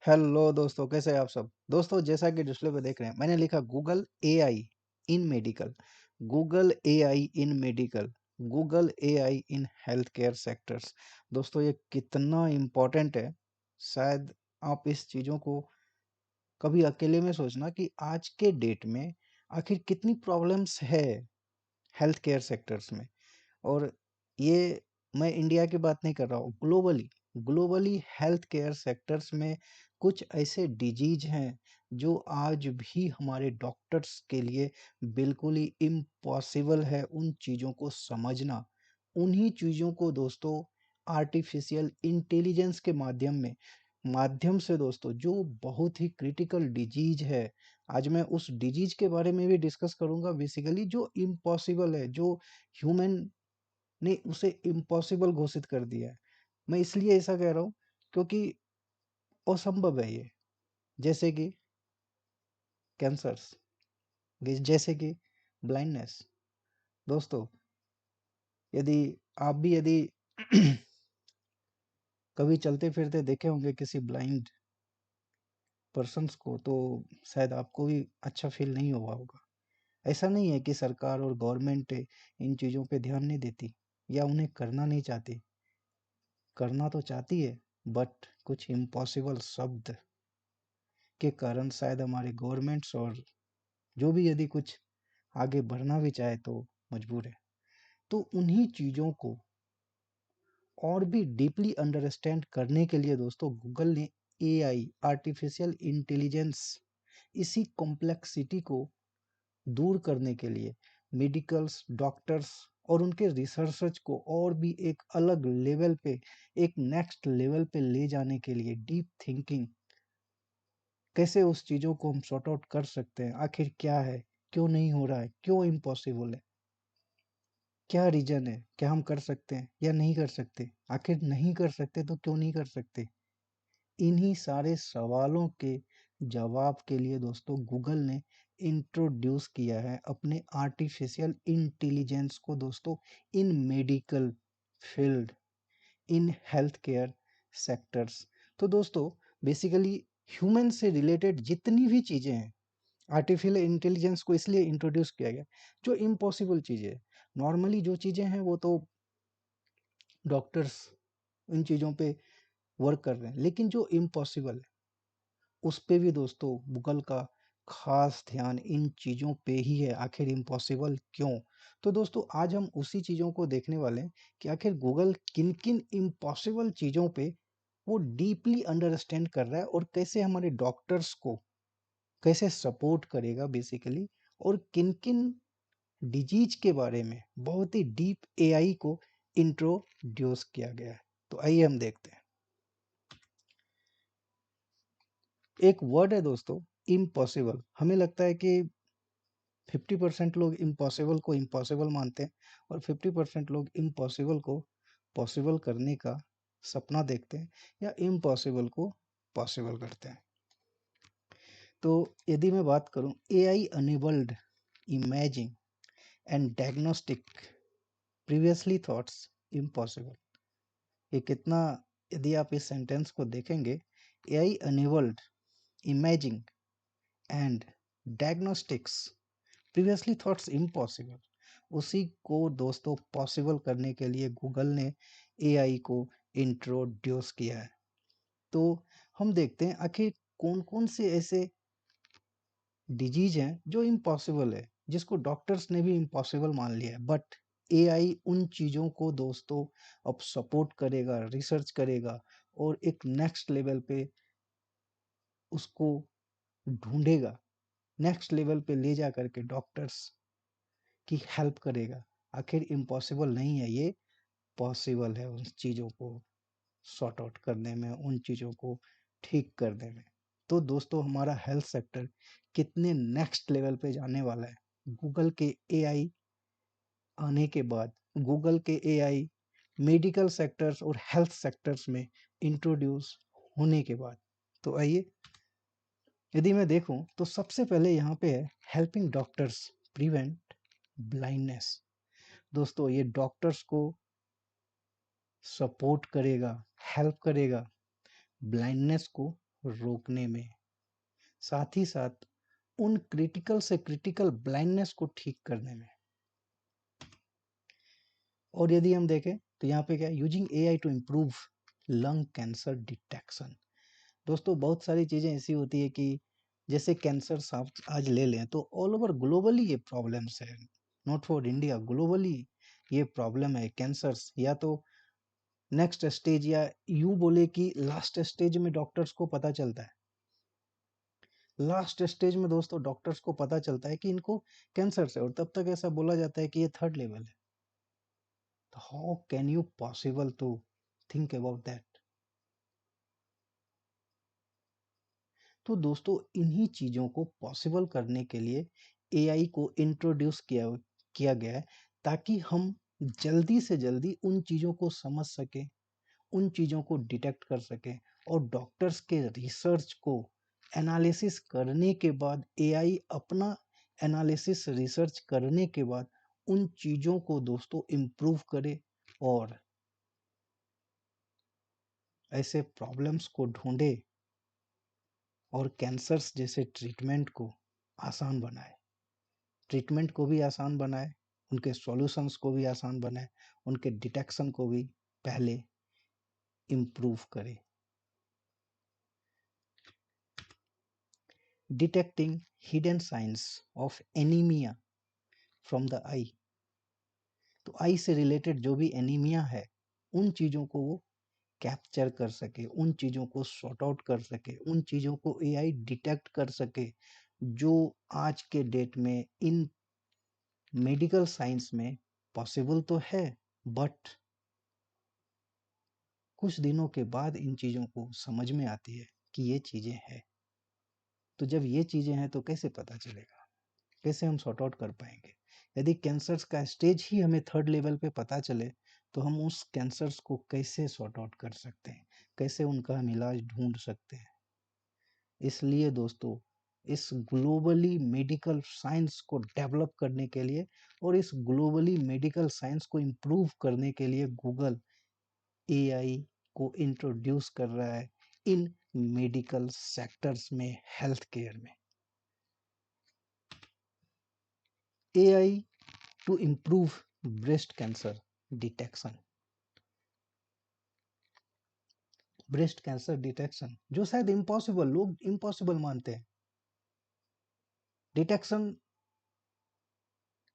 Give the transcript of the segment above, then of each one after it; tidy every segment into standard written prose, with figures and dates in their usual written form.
Hello दोस्तों, कैसे हैं आप सब। दोस्तों, जैसा कि डिस्प्ले पे देख रहे हैं, मैंने लिखा Google AI in medical, Google AI in medical, Google AI in health care sectors. दोस्तों, ये कितना इम्पोर्टेंट है। शायद आप इस चीज़ों को कभी अकेले में सोचना कि आज के डेट में आखिर कितनी प्रॉब्लम्स है हेल्थ केयर सेक्टर्स में। और ये मैं इंडिया की बात नहीं कर रहा हूँ, globally globally health care sectors में कुछ ऐसे डिजीज हैं जो आज भी हमारे डॉक्टर्स के लिए बिल्कुल ही इम्पॉसिबल है उन चीज़ों को समझना। उन्हीं चीज़ों को दोस्तों आर्टिफिशियल इंटेलिजेंस के माध्यम से दोस्तों, जो बहुत ही क्रिटिकल डिजीज है, आज मैं उस डिजीज के बारे में भी डिस्कस करूंगा। बेसिकली जो इम्पॉसिबल है, जो ह्यूमन ने उसे इम्पॉसिबल घोषित कर दिया है। मैं इसलिए ऐसा कह रहा हूँ क्योंकि असंभव है ये। जैसे कि कैंसर्स, जैसे कि ब्लाइंडनेस। दोस्तों, यदि आप भी यदि कभी चलते फिरते देखे होंगे किसी ब्लाइंड पर्सन्स को, तो शायद आपको भी अच्छा फील नहीं हुआ होगा। ऐसा नहीं है कि सरकार और गवर्नमेंट इन चीज़ों पे ध्यान नहीं देती या उन्हें करना नहीं चाहती। करना तो चाहती है, बट कुछ इम्पॉसिबल शब्द के कारण शायद हमारे गवर्नमेंट्स और जो भी यदि कुछ आगे बढ़ना भी चाहे तो मजबूर है। तो उन्हीं चीज़ों को और भी डीपली अंडरस्टैंड करने के लिए दोस्तों, गूगल ने एआई, आर्टिफिशियल इंटेलिजेंस, इसी कॉम्प्लेक्सिटी को दूर करने के लिए मेडिकल्स, डॉक्टर्स और उनके रिसर्चर्स को और भी एक अलग लेवल पे, एक नेक्स्ट लेवल पे ले जाने के लिए डीप थिंकिंग, कैसे उस चीज़ों को हम सॉर्ट आउट कर सकते हैं, आखिर क्या है, क्यों नहीं हो रहा है, क्यों इम्पॉसिबल है, क्या रीजन है, क्या हम कर सकते हैं या नहीं कर सकते, आखिर नहीं कर सकते तो क्यों नहीं कर सकते। इन्हीं सारे सवालों के जवाब के लिए दोस्तों, गूगल ने इंट्रोड्यूस किया है अपने आर्टिफिशियल इंटेलिजेंस को दोस्तों, इन medical field, in health care sectors. तो दोस्तों, बेसिकली ह्यूमन से रिलेटेड जितनी भी चीज़ें हैं, आर्टिफिशियल इंटेलिजेंस को इसलिए इंट्रोड्यूस किया गया। जो इम्पॉसिबल चीज़ें हैं, नॉर्मली जो चीज़ें हैं वो तो डॉक्टर्स इन चीज़ों पे वर्क कर रहे हैं, लेकिन जो इम्पॉसिबल है उस पे भी दोस्तों गूगल का खास ध्यान इन चीज़ों पे ही है। आखिर इम्पॉसिबल क्यों? तो दोस्तों, आज हम उसी चीज़ों को देखने वाले हैं कि आखिर गूगल किन किन इम्पॉसिबल चीज़ों पे वो डीपली अंडरस्टैंड कर रहा है और कैसे हमारे डॉक्टर्स को कैसे सपोर्ट करेगा बेसिकली, और किन किन डिजीज के बारे में बहुत ही डीप एआई को इंट्रोड्यूस किया गया है। तो आइए हम देखते हैं। एक वर्ड है दोस्तों, इम्पॉसिबल। हमें लगता है कि 50% लोग इम्पॉसिबल को इम्पॉसिबल मानते हैं और 50% लोग इम्पॉसिबल को पॉसिबल करने का सपना देखते हैं या इम्पॉसिबल को पॉसिबल करते हैं। तो यदि मैं बात करूं, AI enabled imaging and diagnostic previously thoughts impossible. ये कितना, यदि आप इस सेंटेंस को देखेंगे, AI enabled imaging and diagnostics previously thoughts impossible, उसी को दोस्तों पॉसिबल करने के लिए गूगल ने एआई को इंट्रोड्यूस किया है। तो हम देखते हैं आखिर कौन कौन से ऐसे डिजीज हैं जो इम्पॉसिबल है, जिसको डॉक्टर्स ने भी इम्पॉसिबल मान लिया है, बट एआई उन चीज़ों को दोस्तों अब सपोर्ट करेगा, रिसर्च करेगा और एक नेक्स्ट लेवल पे उसको ढूंढेगा, नेक्स्ट लेवल पे ले जा करके डॉक्टर्स की हेल्प करेगा। आखिर इम्पॉसिबल नहीं है, ये पॉसिबल है उन चीज़ों को सॉर्ट आउट करने में, उन चीज़ों को ठीक करने में। तो दोस्तों, हमारा हेल्थ सेक्टर कितने नेक्स्ट लेवल पे जाने वाला है गूगल के एआई आने के बाद, गूगल के एआई मेडिकल सेक्टर्स और हेल्थ सेक्टर्स में इंट्रोड्यूस होने के बाद। तो आइए, यदि मैं देखूं तो सबसे पहले यहाँ पे है हेल्पिंग डॉक्टर्स प्रिवेंट ब्लाइंडनेस। दोस्तों, ये डॉक्टर्स को सपोर्ट करेगा, हेल्प करेगा ब्लाइंडनेस को रोकने में, साथ ही साथ उन क्रिटिकल से क्रिटिकल ब्लाइंडनेस को ठीक करने में। और यदि हम देखें तो यहाँ पे क्या है, using AI to improve lung cancer detection. दोस्तों बहुत सारी चीज़ें ऐसी होती है कि जैसे कैंसर आप आज ले लें तो ऑल ओवर ग्लोबली ये प्रॉब्लम्स है, नॉट फॉर इंडिया, ग्लोबली ये प्रॉब्लम है कैंसर्स। या तो नेक्स्ट स्टेज या यूं बोले कि लास्ट स्टेज में डॉक्टर्स को पता चलता है, लास्ट स्टेज में दोस्तों डॉक्टर्स को पता चलता है कि इनको कैंसर है, और तब तक ऐसा बोला जाता है कि ये थर्ड लेवल है। तो how can you possible to think about that. तो दोस्तों इन्हीं चीज़ों को पॉसिबल करने के लिए एआई को इंट्रोड्यूस किया गया है, ताकि हम जल्दी से जल्दी उन चीज़ों को समझ सकें, उन चीज़ों को डिटेक्ट कर सकें, और डॉक्टर्स के रिसर्च को एनालिसिस करने के बाद, एआई अपना एनालिसिस रिसर्च करने के बाद उन चीज़ों को दोस्तों इम्प्रूव करे और ऐसे प्रॉब्लम्स को ढूंढे और कैंसर्स जैसे ट्रीटमेंट को आसान बनाए, ट्रीटमेंट को भी आसान बनाए, उनके सॉल्यूशंस को भी आसान बनाए, उनके डिटेक्शन को भी पहले इम्प्रूव करे। Detecting hidden signs of anaemia from the eye. तो आई से रिलेटेड जो भी एनीमिया है उन चीज़ों को वो कैप्चर कर सके, उन चीज़ों को सॉर्ट आउट कर सके, उन चीज़ों को एआई डिटेक्ट कर सके जो आज के डेट में इन मेडिकल साइंस में पॉसिबल तो है, बट कुछ दिनों के बाद इन चीज़ों को समझ में आती है कि ये चीज़ें हैं। तो जब ये चीज़ें हैं तो कैसे पता चलेगा, कैसे हम सॉर्ट आउट कर पाएंगे। यदि कैंसर्स का स्टेज ही हमें थर्ड लेवल पे पता चले तो हम उस कैंसर्स को कैसे सॉर्ट आउट कर सकते हैं, कैसे उनका हम इलाज ढूंढ सकते हैं। इसलिए दोस्तों इस ग्लोबली मेडिकल साइंस को डेवलप करने के लिए और इस ग्लोबली मेडिकल साइंस को इम्प्रूव करने के लिए गूगल एआई को इंट्रोड्यूस कर रहा है इन मेडिकल सेक्टर्स में, हेल्थ केयर में। AI to improve breast cancer detection. Breast cancer detection जो शायद इम्पॉसिबल, लोग इम्पॉसिबल मानते हैं, डिटेक्शन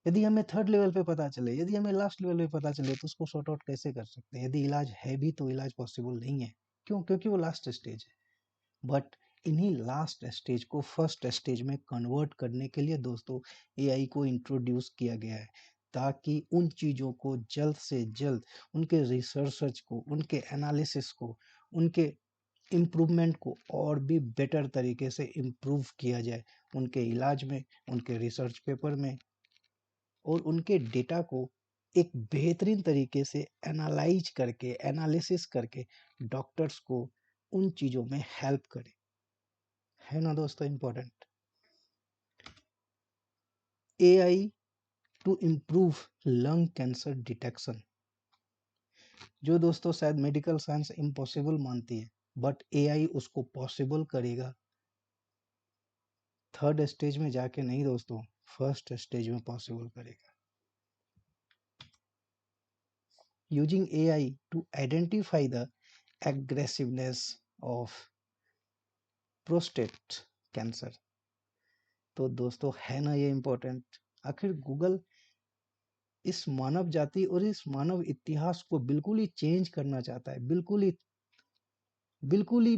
यदि हमें थर्ड लेवल पे पता चले, यदि हमें लास्ट लेवल पे पता चले तो उसको सॉर्ट आउट कैसे कर सकते हैं। यदि इलाज है भी तो इलाज पॉसिबल नहीं है, क्यों? क्योंकि वो लास्ट स्टेज है। बट इन्हीं लास्ट स्टेज को फर्स्ट स्टेज में कन्वर्ट करने के लिए दोस्तों एआई को इंट्रोड्यूस किया गया है, ताकि उन चीज़ों को जल्द से जल्द, उनके रिसर्च को, उनके एनालिसिस को, उनके इम्प्रूवमेंट को और भी बेटर तरीके से इम्प्रूव किया जाए, उनके इलाज में, उनके रिसर्च पेपर में, और उनके डेटा को एक बेहतरीन तरीके से एनालाइज करके, एनालिसिस करके डॉक्टर्स को उन चीज़ों में हेल्प करे। है ना दोस्तों important. AI to improve lung cancer detection, जो दोस्तों शायद मेडिकल साइंस इम्पॉसिबल मानती है, बट एआई उसको पॉसिबल करेगा। थर्ड स्टेज में जाके नहीं दोस्तों, फर्स्ट स्टेज में पॉसिबल करेगा। Using AI to identify the aggressiveness of prostate cancer. तो दोस्तों है ना ये इम्पोर्टेंट। आखिर गूगल इस मानव जाति और इस मानव इतिहास को बिल्कुल ही चेंज करना चाहता है, बिल्कुल ही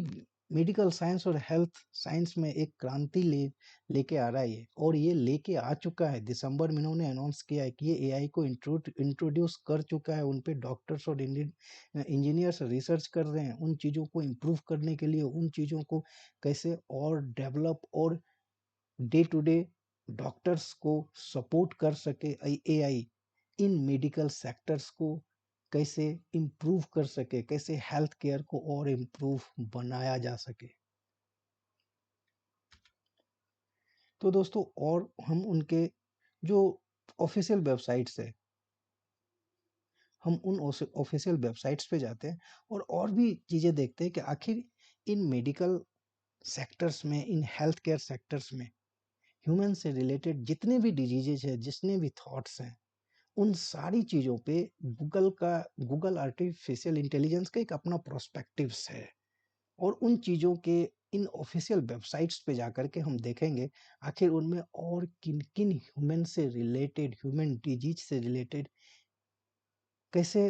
मेडिकल साइंस और हेल्थ साइंस में एक क्रांति लेके आ रहा है ये, और ये लेके आ चुका है। दिसंबर में इन्होंने अनाउंस किया है कि ये एआई को इंट्रोड्यूस कर चुका है, उन पे डॉक्टर्स और इंजीनियर्स रिसर्च कर रहे हैं उन चीज़ों को इम्प्रूव करने के लिए, उन चीज़ों को कैसे और डेवलप और डे टू डे डॉक्टर्स को सपोर्ट कर सके एआई, इन मेडिकल सेक्टर्स को कैसे इम्प्रूव कर सके, कैसे हेल्थ केयर को और इम्प्रूव बनाया जा सके। तो दोस्तों और हम उनके जो ऑफिशियल वेबसाइट्स है, हम उन ऑफिशियल वेबसाइट्स पे जाते हैं और भी चीज़ें देखते हैं कि आखिर इन मेडिकल सेक्टर्स में, इन हेल्थ केयर सेक्टर्स में ह्यूमन से रिलेटेड जितने भी डिजीजेज है, जितने भी थॉट्स हैं, उन सारी चीज़ों पे गूगल आर्टिफिशियल इंटेलिजेंस का एक अपना प्रोस्पेक्टिव्स है। और उन चीज़ों के इन ऑफिशियल वेबसाइट्स पे जाकर के हम देखेंगे आखिर उनमें और किन-किन ह्यूमन से रिलेटेड, ह्यूमन डिजीज से रिलेटेड कैसे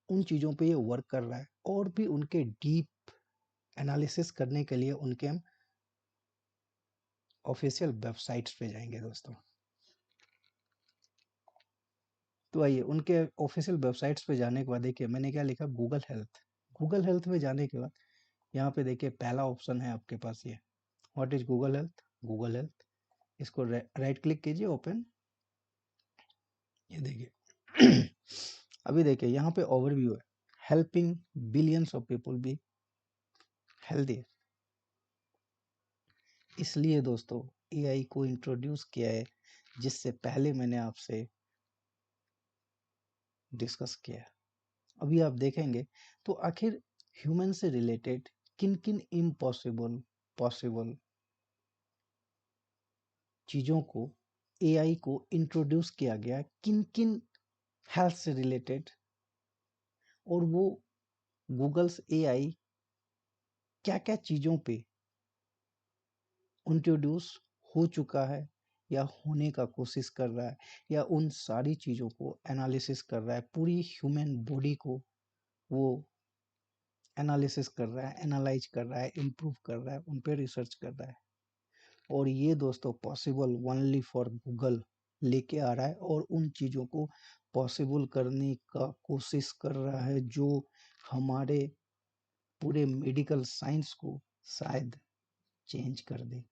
उन चीज़ों पे ये वर्क कर रहा है, और भी उनके डीप एनालिसिस करने के लिए उनके हम ऑफिशियल वेबसाइट्स पे जाएंगे दोस्तों। तो आइए उनके ऑफिशियल वेबसाइट्स पे जाने के बाद देखिए मैंने क्या लिखा, गूगल हेल्थ। गूगल हेल्थ में जाने के बाद यहाँ पे देखिए पहला ऑप्शन है आपके पास ये, what is Google health. Google health, इसको राइट क्लिक कीजिए, ओपन। ये देखिए अभी देखिए यहाँ पे ओवरव्यू है, helping billions of people be healthy. इसलिए दोस्तों एआई को इंट्रोड्यूस किया है, जिससे पहले मैंने आपसे डिस्कस किया है। अभी आप देखेंगे तो आखिर ह्यूमन से रिलेटेड किन किन इम्पॉसिबल पॉसिबल चीज़ों को एआई को इंट्रोड्यूस किया गया, किन किन हेल्थ से रिलेटेड, और वो गूगल्स एआई क्या क्या चीज़ों पे इंट्रोड्यूस हो चुका है या होने का कोशिश कर रहा है, या उन सारी चीज़ों को एनालिसिस कर रहा है, पूरी ह्यूमन बॉडी को वो एनालिसिस कर रहा है, एनालाइज कर रहा है, इम्प्रूव कर रहा है, उन पे रिसर्च कर रहा है। और ये दोस्तों पॉसिबल ओनली फॉर गूगल लेके आ रहा है, और उन चीज़ों को पॉसिबल करने का कोशिश कर रहा है जो हमारे पूरे मेडिकल साइंस को शायद चेंज कर दे।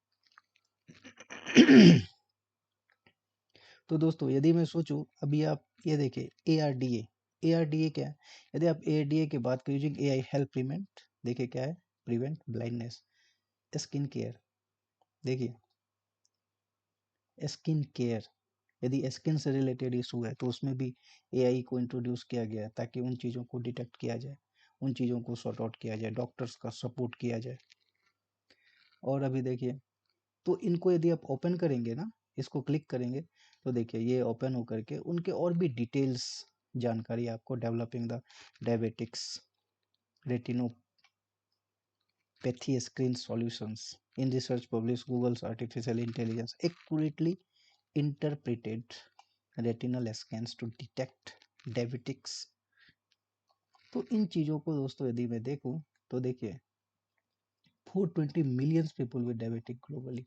तो दोस्तों यदि मैं सोचूं, अभी आप ये देखिए ARDA। ARDA क्या है? यदि आप ARDA की बात करें, यूजिंग AI हेल्प प्रिवेंट, देखिए क्या है, प्रिवेंट ब्लाइंडनेस, स्किन केयर। देखिए स्किन केयर, यदि स्किन से रिलेटेड इशू है तो उसमें भी एआई को इंट्रोड्यूस किया गया है, ताकि उन चीज़ों को डिटेक्ट किया जाए, उन चीज़ों को सॉर्ट आउट किया जाए, डॉक्टर्स का सपोर्ट किया जाए। और अभी देखिए तो इनको यदि आप ओपन करेंगे ना, इसको क्लिक करेंगे तो देखिए ये ओपन होकर के उनके और भी डिटेल्स जानकारी आपको, developing the diabetics retinopathy screen solutions in research publish Google's artificial intelligence accurately interpreted retinal scans to detect diabetics। तो इन चीज़ों को दोस्तों यदि मैं देखूं तो देखिए 420 million people with diabetic globally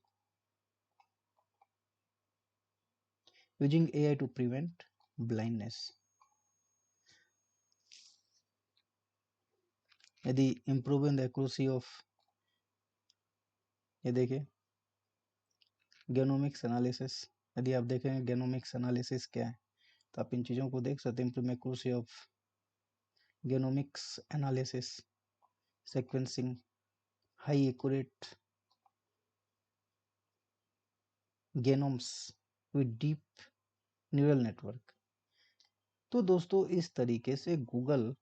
using AI to prevent blindness. यदि इम्प्रूविंग द एक्यूरेसी ऑफ, ये देखिए गेनोमिक्स एनालिसिस। यदि आप देखेंगे गेनोमिक्स एनालिसिस क्या है तो आप इन चीज़ों को देख सकते हैं, improve accuracy of genomics analysis, sequencing, high accurate genomes with deep neural network. तो दोस्तों इस तरीके से गूगल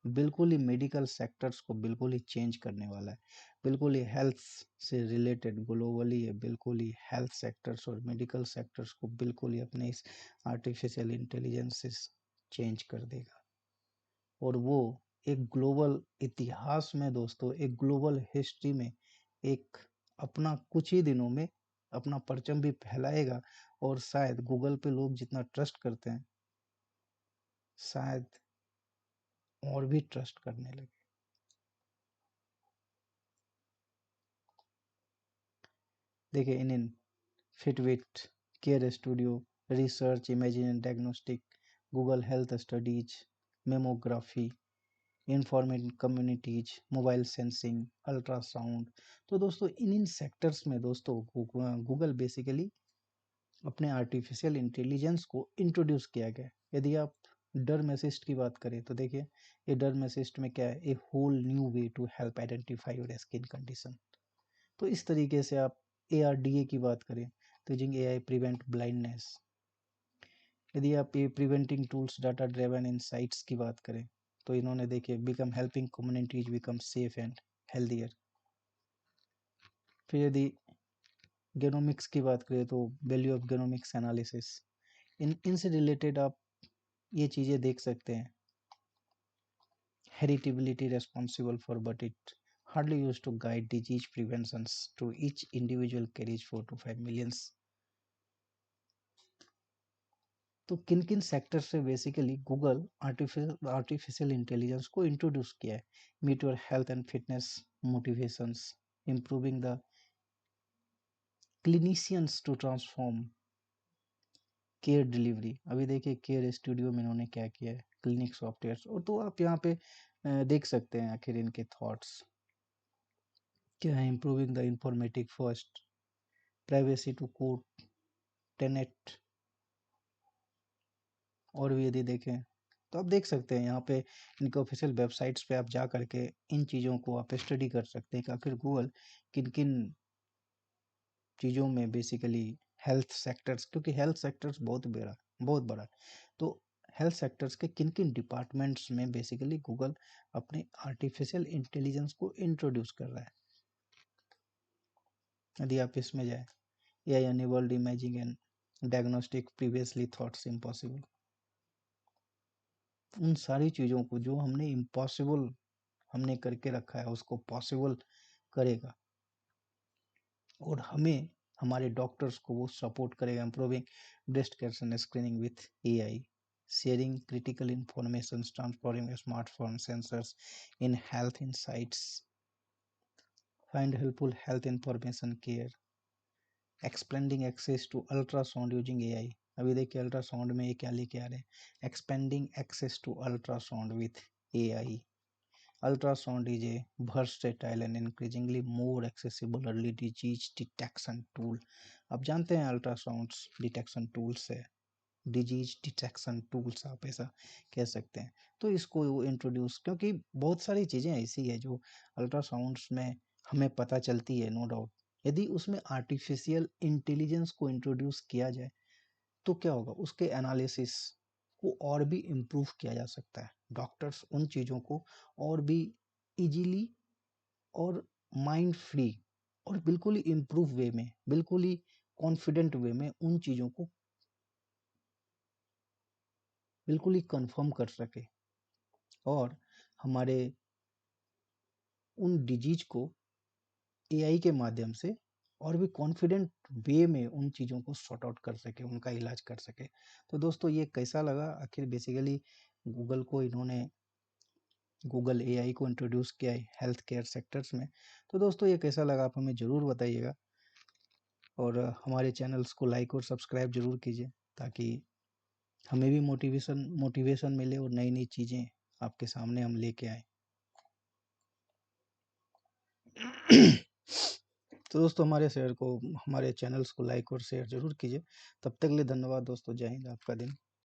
बिल्कुल ही मेडिकल सेक्टर्स को बिल्कुल ही चेंज करने वाला है, बिल्कुल ही हेल्थ से रिलेटेड ग्लोबली है, बिल्कुल ही हेल्थ सेक्टर्स और मेडिकल सेक्टर्स को बिल्कुल ही अपने इस आर्टिफिशियल इंटेलिजेंस से चेंज कर देगा। और वो एक ग्लोबल इतिहास में दोस्तों, एक ग्लोबल हिस्ट्री में एक अपना कुछ ही दिनों में अपना परचम भी फैलाएगा, और शायद गूगल पे लोग जितना ट्रस्ट करते हैं शायद और भी ट्रस्ट करने लगे। देखिए इन Fitbit, care studio, research imaging and diagnostic, Google health studies, mammography, information communities, mobile sensing, ultrasound. तो दोस्तों इन सेक्टर्स में दोस्तों गूगल बेसिकली अपने आर्टिफिशियल इंटेलिजेंस को इंट्रोड्यूस किया गया। यदि आप डर्म असिस्ट की बात करें तो देखिए ये डर्म असिस्ट में क्या है, a whole new way to help identify your skin condition. तो इस तरीके से आप ARDA की बात करें तो यूजिंग AI प्रिवेंट ब्लाइंडनेस। यदि आप ये preventing tools data driven insights की बात करें तो इन्होंने देखिए become helping communities become safe and healthier. फिर यदि गेनोमिक्स की बात करें तो वैल्यू ऑफ गेनोमिक्स एनालिसिस, इनसे रिलेटेड आप ये चीज़ें देख सकते हैं। Heritability responsible for, but it hardly used to guide disease preventions to each individual carries 4 to 5 millions। तो किन किन सेक्टर से बेसिकली गूगल आर्टिफिशियल इंटेलिजेंस को इंट्रोड्यूस किया है? Meet your health and fitness motivations, improving the clinicians to transform care delivery. अभी देखिए care studio में इन्होंने क्या किया है, क्लिनिक सॉफ्टवेयर। और तो आप यहाँ पे देख सकते हैं आखिर इनके थॉट्स क्या है। Improving the informative first, privacy to code, tenet. और भी यदि देखें तो आप देख सकते हैं यहाँ पे इनके ऑफिशियल वेबसाइट्स पे आप जा करके इन चीज़ों को आप स्टडी कर सकते हैं कि आखिर गूगल किन किन चीज़ों में बेसिकली हेल्थ सेक्टर्स, क्योंकि हेल्थ सेक्टर्स बहुत बड़ा, तो हेल्थ सेक्टर्स के किन किन डिपार्टमेंट्स में बेसिकली गूगल अपने आर्टिफिशियल इंटेलिजेंस को इंट्रोड्यूस कर रहा है। यदि आप इसमें जाए, AI enabled imaging and diagnostic previously thoughts impossible। उन सारी चीज़ों को जो हमने इम्पॉसिबल हमने करके रखा है उसको पॉसिबल करेगा, और हमें हमारे डॉक्टर्स को वो सपोर्ट करेगा। Improving breast cancer screening with AI, sharing critical information, transforming smartphone sensors in health insights, find helpful health information care, expanding access to ultrasound using AI। अभी देखिए अल्ट्रासाउंड में ये क्या लेके आ रहे हैं, expanding access to ultrasound with AI। Ultrasound is a versatile and increasingly more accessible early disease detection tool। आप जानते हैं अल्ट्रासाउंड्स डिटेक्शन टूल्स है, डिजीज डिटेक्शन टूल्स आप ऐसा कह सकते हैं। तो इसको वो इंट्रोड्यूस, क्योंकि बहुत सारी चीज़ें ऐसी है जो अल्ट्रासाउंड्स में हमें पता चलती है, नो डाउट। यदि उसमें आर्टिफिशियल इंटेलिजेंस को इंट्रोड्यूस किया जाए तो क्या होगा, उसके एनालिसिस को और भी इम्प्रूव किया जा सकता है। डॉक्टर्स उन चीज़ों को और भी इजीली और माइंड फ्री और बिल्कुल ही इम्प्रूव वे में, बिल्कुल ही कॉन्फिडेंट वे में उन चीज़ों को बिल्कुल ही कंफर्म कर सके, और हमारे उन डिजीज को AI के माध्यम से और भी कॉन्फिडेंट वे में उन चीज़ों को सॉर्ट आउट कर सके, उनका इलाज कर सके। तो दोस्तों ये कैसा लगा, आखिर बेसिकली गूगल को इन्होंने गूगल AI को इंट्रोड्यूस किया है हेल्थ केयर सेक्टर्स में। तो दोस्तों ये कैसा लगा आप हमें ज़रूर बताइएगा, और हमारे चैनल्स को लाइक और सब्सक्राइब ज़रूर कीजिए, ताकि हमें भी मोटिवेशन मिले और नई नई चीज़ें आपके सामने हम लेके आए। तो दोस्तों हमारे चैनल्स को लाइक और शेयर ज़रूर कीजिए। तब तक के लिए धन्यवाद दोस्तों, जय हिंद, आपका दिन